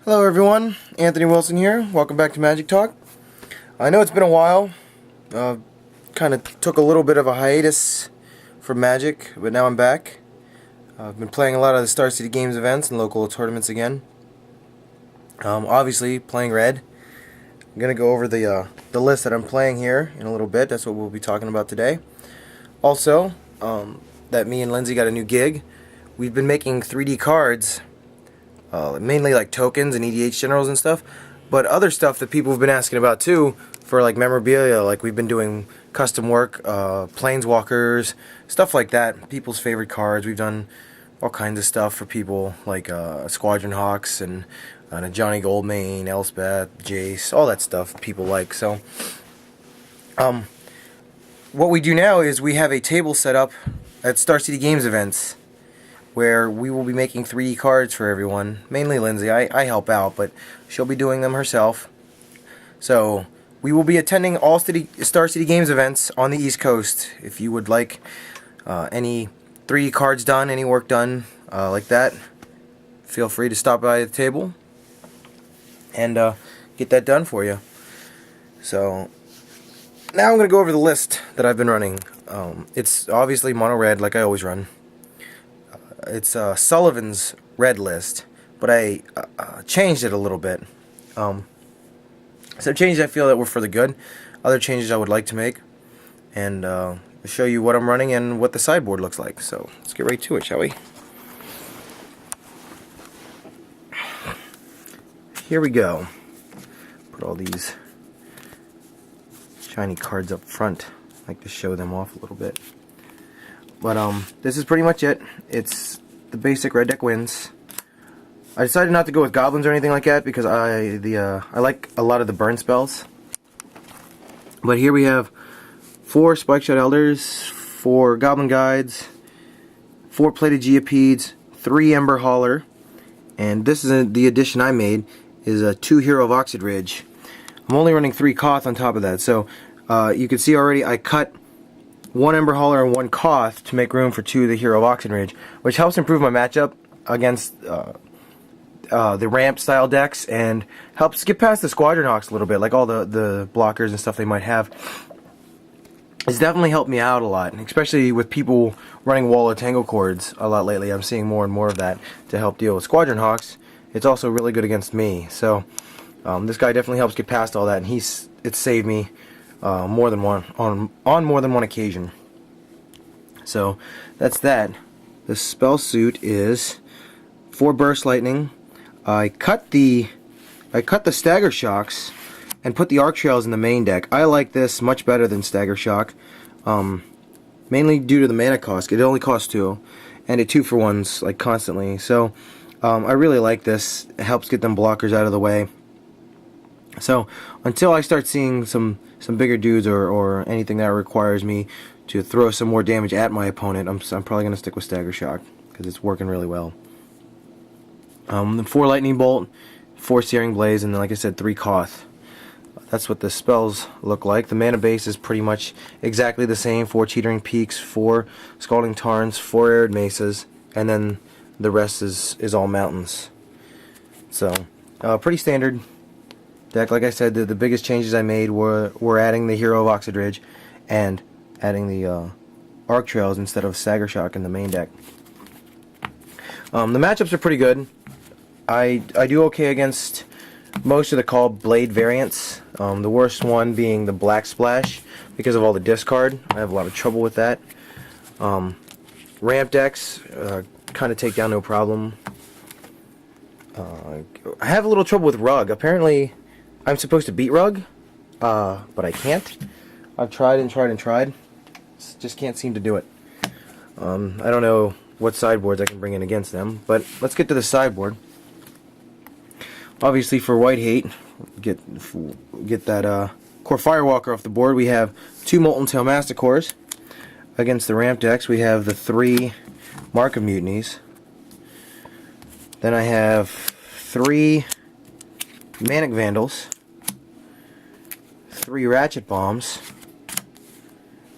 Hello everyone, Anthony Wilson here. Welcome back to Magic Talk. I know it's been a while. Kind of took a little bit of a hiatus from Magic, but now I'm back. I've been playing a lot of the Star City Games events and local tournaments again. Obviously, playing red. I'm going to go over the list that I'm playing here in a little bit. That's what we'll be talking about today. Also, that me and Lindsay got a new gig. We've been making 3D cards. Mainly like tokens and EDH generals and stuff, but other stuff that people have been asking about too, for like memorabilia. Like we've been doing custom work, planeswalkers, stuff like that, people's favorite cards. We've done all kinds of stuff for people, like Squadron Hawks and a Johnny Goldmane, Elspeth, Jace, all that stuff people like. So what we do now is we have a table set up at Star City Games events, where we will be making 3D cards for everyone. Mainly Lindsay. I help out, but she'll be doing them herself. So we will be attending all Star City Games events on the East Coast. If you would like any 3D cards done, any work done like that, feel free to stop by the table and get that done for you. So now I'm going to go over the list that I've been running. It's obviously mono red, like I always run. It's Sullivan's red list, but I changed it a little bit. Some changes I feel that were for the good, other changes I would like to make, and show you what I'm running and what the sideboard looks like. So let's get right to it, shall we? Here we go. Put all these shiny cards up front. I like to show them off a little bit. But this is pretty much it. It's the basic red deck wins. I decided not to go with goblins or anything like that because I like a lot of the burn spells. But here we have 4 Spikeshot Elders, 4 Goblin Guides, 4 Plated Geopedes, 3 Ember Hauler, and this is the addition I made, is a 2 Hero of Oxid Ridge. I'm only running 3 Koth on top of that, so you can see already I cut 1 Ember Hauler and 1 Koth to make room for 2 of the Hero of Oxid Ridge, which helps improve my matchup against the ramp style decks and helps get past the Squadron Hawks a little bit, like all the blockers and stuff they might have. It's definitely helped me out a lot, especially with people running Wall of Tangle Cords a lot lately. I'm seeing more and more of that to help deal with Squadron Hawks. It's also really good against me, so this guy definitely helps get past all that, and it's saved me on more than one occasion. So that's that. The spell suit is 4 Burst Lightning. I cut the Stagger Shocks and put the Arc Trails in the main deck. I like this much better than Stagger Shock, mainly due to the mana cost. It only costs 2, and it 2-for-1s like constantly. So I really like this. It helps get them blockers out of the way. So until I start seeing some bigger dudes or anything that requires me to throw some more damage at my opponent, I'm probably going to stick with Stagger Shock because it's working really well. The 4 Lightning Bolt, 4 Searing Blaze, and then, like I said, 3 Koth. That's what the spells look like. The mana base is pretty much exactly the same. 4 Teetering Peaks, 4 Scalding Tarns, 4 Arid Mesas, and then the rest is all mountains. So pretty standard deck. Like I said, the biggest changes I made were adding the Hero of Oxid Ridge and adding the Arc Trails instead of Stagger Shock in the main deck. The matchups are pretty good. I do okay against most of the called Blade variants. The worst one being the Black Splash because of all the discard. I have a lot of trouble with that. Ramp decks kind of take down no problem. I have a little trouble with Rug. Apparently I'm supposed to beat Rug, but I can't. I've tried and tried and tried. Just can't seem to do it. I don't know what sideboards I can bring in against them, but let's get to the sideboard. Obviously, for White Hate, get that Core Firewalker off the board. We have 2 Molten Tail Masticores. Against the ramp decks, we have the 3 Mark of Mutinies. Then I have 3 Manic Vandals, 3 Ratchet Bombs,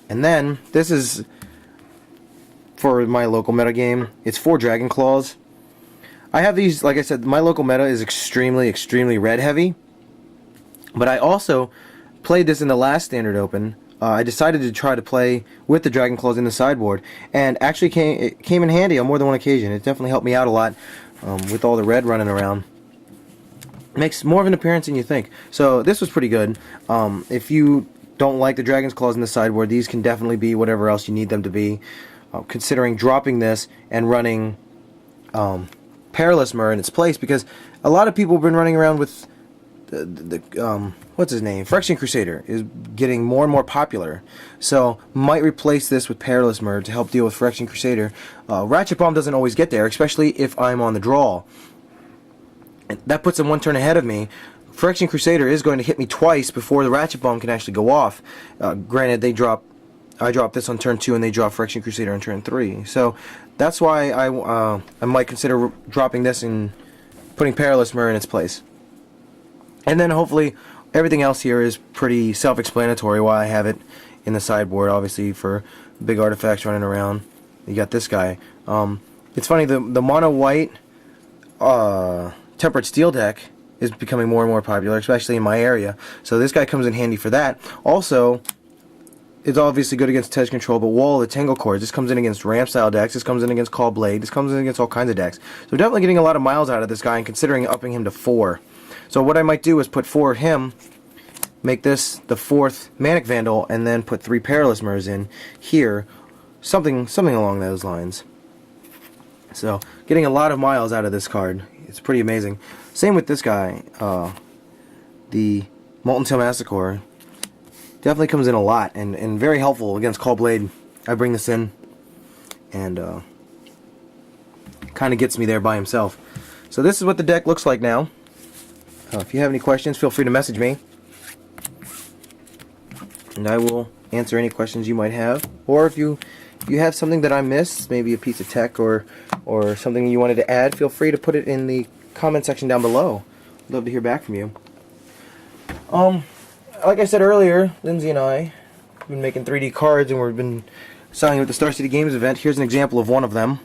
and then this is for my local metagame. It's 4 Dragon Claws. I have these, like I said, my local meta is extremely red heavy. But I also played this in the last Standard Open. I decided to try to play with the Dragon Claws in the sideboard, and actually it came in handy on more than one occasion. It definitely helped me out a lot with all the red running around. Makes more of an appearance than you think. So this was pretty good. If you don't like the Dragon's Claws in the sideboard, these can definitely be whatever else you need them to be. Considering dropping this and running Perilous Mer in its place, because a lot of people have been running around with what's his name? Phyrexian Crusader is getting more and more popular. So might replace this with Perilous Mer to help deal with Phyrexian Crusader. Ratchet Bomb doesn't always get there, especially if I'm on the draw. And that puts him one turn ahead of me. Phyrexian Crusader is going to hit me twice before the Ratchet Bomb can actually go off. Granted, I drop this on turn 2 and they drop Phyrexian Crusader on turn 3. So that's why I might consider dropping this and putting Perilous Mer in its place. And then hopefully everything else here is pretty self-explanatory why I have it in the sideboard. Obviously for big artifacts running around, you got this guy. It's funny, the mono white Tempered Steel deck is becoming more and more popular, especially in my area. So this guy comes in handy for that. Also, it's obviously good against Tedge Control, but Wall of the Tangle Cords, this comes in against Ramp style decks, this comes in against Call Blade, this comes in against all kinds of decks. So definitely getting a lot of miles out of this guy and considering upping him to 4. So what I might do is put 4 of him, make this the 4th Manic Vandal, and then put 3 Perilous Mers in here. Something along those lines. So, getting a lot of miles out of this card. It's pretty amazing. Same with this guy, the Molten Tail Massacre. Definitely comes in a lot, and very helpful against Call Blade. I bring this in, and kind of gets me there by himself. So this is what the deck looks like now. If you have any questions, feel free to message me, and I will answer any questions you might have. Or if you have something that I missed, maybe a piece of tech or something you wanted to add, feel free to put it in the comment section down below. I'd love to hear back from you. Like I said earlier, Lindsay and I have been making 3D cards, and we've been selling at the Star City Games event. Here's an example of one of them.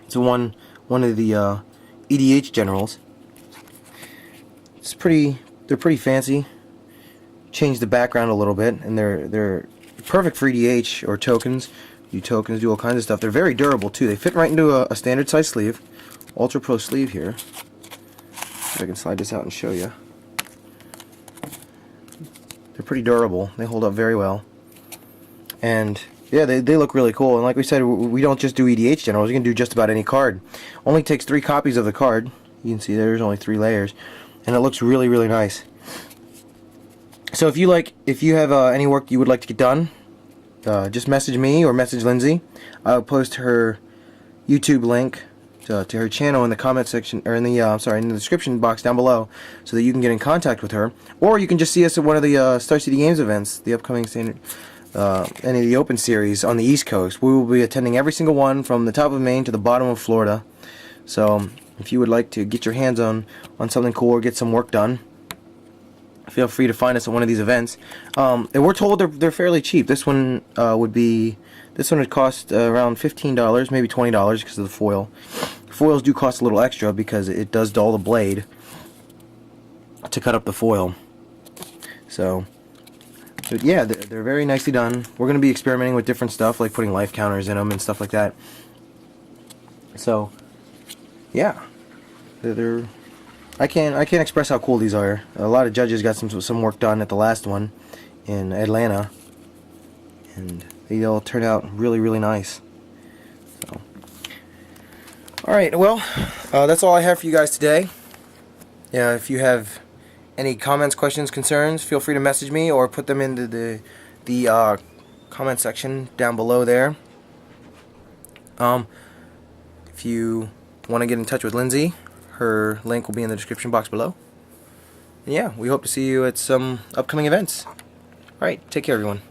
It's one of the EDH generals. They're pretty fancy. Change the background a little bit, and they're perfect for EDH or tokens. Do tokens, do all kinds of stuff. They're very durable too. They fit right into a standard size sleeve, Ultra Pro sleeve here. If I can slide this out and show you. They're pretty durable. They hold up very well, and yeah, they look really cool. And like we said, we don't just do EDH generals. We can do just about any card. Only takes 3 copies of the card. You can see there's only 3 layers. And it looks really nice. So if you have any work you would like to get done, just message me or message Lindsay. I'll post her YouTube link to her channel in the comment section, or in the in the description box down below, so that you can get in contact with her. Or you can just see us at one of the Star City Games events, the upcoming standard, any of the Open series on the East Coast. We will be attending every single one from the top of Maine to the bottom of Florida. So if you would like to get your hands on something cool or get some work done, feel free to find us at one of these events. And we're told they're fairly cheap. This one would cost around $15, maybe $20 because of the foil. Foils do cost a little extra because it does dull the blade to cut up the foil. So, but yeah, they're very nicely done. We're going to be experimenting with different stuff, like putting life counters in them and stuff like that. So, yeah, I can't express how cool these are. A lot of judges got some work done at the last one in Atlanta, and they all turned out really nice. So, all right, well, that's all I have for you guys today. Yeah, if you have any comments, questions, concerns, feel free to message me or put them into the comment section down below there. If you want to get in touch with Lindsay, her link will be in the description box below. And yeah, we hope to see you at some upcoming events. Alright, take care everyone.